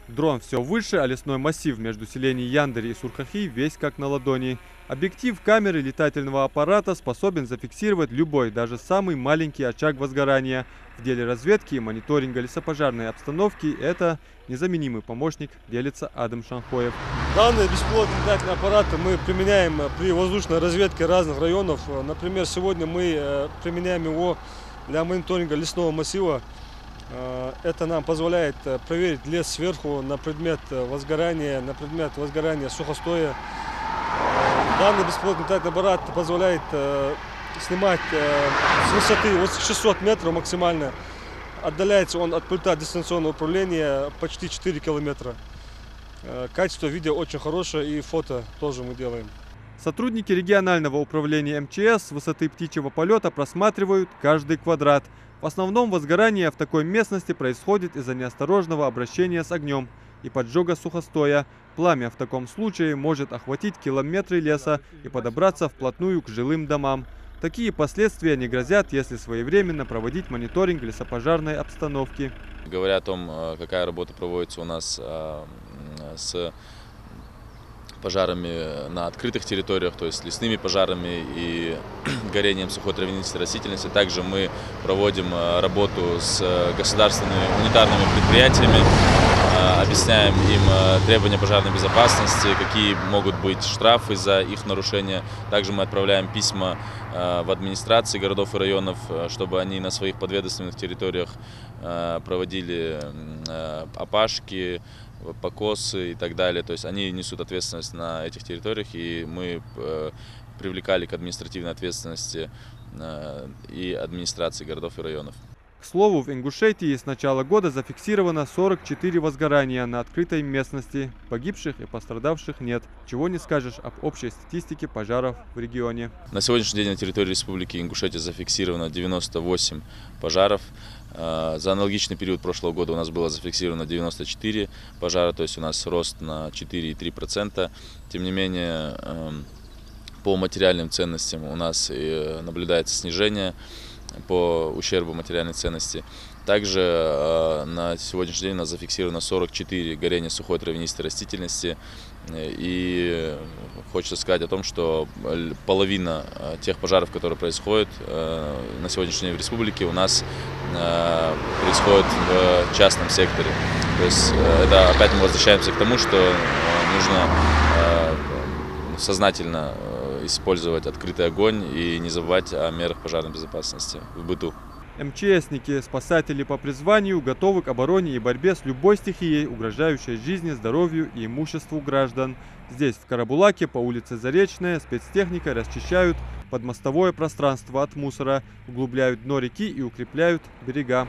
Дрон все выше, а лесной массив между селений Яндари и Сурхахи весь как на ладони. Объектив камеры летательного аппарата способен зафиксировать любой, даже самый маленький очаг возгорания. В деле разведки и мониторинга лесопожарной обстановки это незаменимый помощник, делится Адам Шанхоев. Данные беспилотные летательные аппараты мы применяем при воздушной разведке разных районов. Например, сегодня мы применяем его для мониторинга лесного массива. Это нам позволяет проверить лес сверху на предмет возгорания, сухостоя. Данный беспилотный летательный аппарат позволяет снимать с высоты 600 метров максимально. Отдаляется он от пульта дистанционного управления почти 4 километра. Качество видео очень хорошее, и фото тоже мы делаем. Сотрудники регионального управления МЧС с высоты птичьего полета просматривают каждый квадрат. В основном возгорание в такой местности происходит из-за неосторожного обращения с огнем и поджога сухостоя. Пламя в таком случае может охватить километры леса и подобраться вплотную к жилым домам. Такие последствия не грозят, если своевременно проводить мониторинг лесопожарной обстановки. Говоря о том, какая работа проводится у нас с пожарами на открытых территориях, то есть лесными пожарами и горением сухой травянистой растительности. Также мы проводим работу с государственными унитарными предприятиями, объясняем им требования пожарной безопасности, какие могут быть штрафы за их нарушения. Также мы отправляем письма в администрации городов и районов, чтобы они на своих подведомственных территориях проводили опашки, покосы и так далее. То есть они несут ответственность на этих территориях, и мы привлекали к административной ответственности и администрации городов и районов. К слову, в Ингушетии с начала года зафиксировано 44 возгорания на открытой местности. Погибших и пострадавших нет. Чего не скажешь об общей статистике пожаров в регионе. На сегодняшний день на территории Республики Ингушетия зафиксировано 98 пожаров. За аналогичный период прошлого года у нас было зафиксировано 94 пожара, то есть у нас рост на 4,3%. Тем не менее, по материальным ценностям у нас наблюдается снижение по ущербу материальной ценности. Также на сегодняшний день у нас зафиксировано 44 горения сухой травянистой растительности. И хочется сказать о том, что половина тех пожаров, которые происходят на сегодняшний день в республике, у нас происходит в частном секторе. То есть это опять мы возвращаемся к тому, что нужно сознательно использовать открытый огонь и не забывать о мерах пожарной безопасности в быту. МЧСники, спасатели по призванию, готовы к обороне и борьбе с любой стихией, угрожающей жизни, здоровью и имуществу граждан. Здесь, в Карабулаке, по улице Заречная, спецтехника расчищают подмостовое пространство от мусора, углубляют дно реки и укрепляют берега.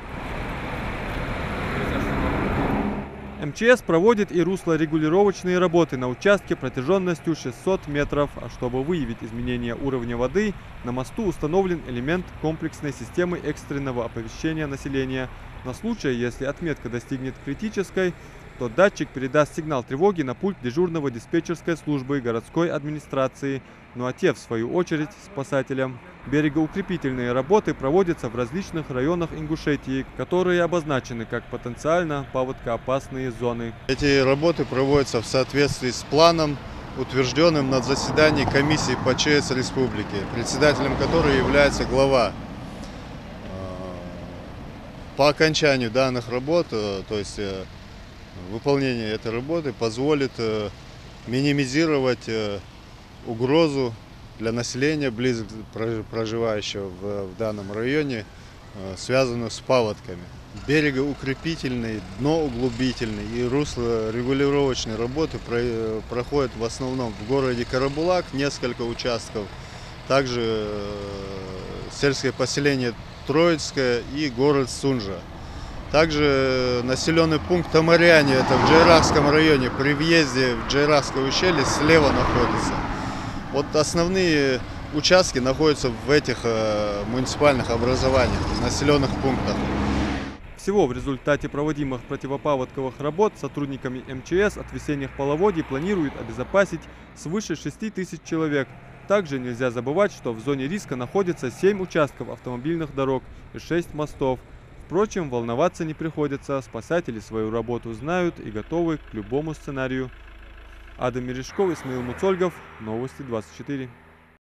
МЧС проводит и руслорегулировочные работы на участке протяженностью 600 метров. А чтобы выявить изменения уровня воды, на мосту установлен элемент комплексной системы экстренного оповещения населения. На случай, если отметка достигнет критической, то датчик передаст сигнал тревоги на пульт дежурного диспетчерской службы городской администрации, ну а те, в свою очередь, спасателям. Берегоукрепительные работы проводятся в различных районах Ингушетии, которые обозначены как потенциально паводкоопасные зоны. Эти работы проводятся в соответствии с планом, утвержденным на заседании комиссии по ЧС республики, председателем которой является глава. По окончанию данных работ, то есть выполнение этой работы позволит минимизировать угрозу для населения, близко проживающего в данном районе, связанную с паводками. Берегоукрепительные, дноуглубительные и руслорегулировочные работы проходят в основном в городе Карабулак, несколько участков, также сельское поселение Троицкое и город Сунжа. Также населенный пункт Тамаряне, это в Джайрахском районе, при въезде в Джайрахское ущелье слева находится. Вот основные участки находятся в этих муниципальных образованиях, населенных пунктах. Всего в результате проводимых противопаводковых работ сотрудниками МЧС от весенних половодий планируют обезопасить свыше 6 тысяч человек. Также нельзя забывать, что в зоне риска находится 7 участков автомобильных дорог и 6 мостов. В Впрочем, волноваться не приходится, спасатели свою работу знают и готовы к любому сценарию. Адам Мережков, Исмаил Муцольгов, Новости 24.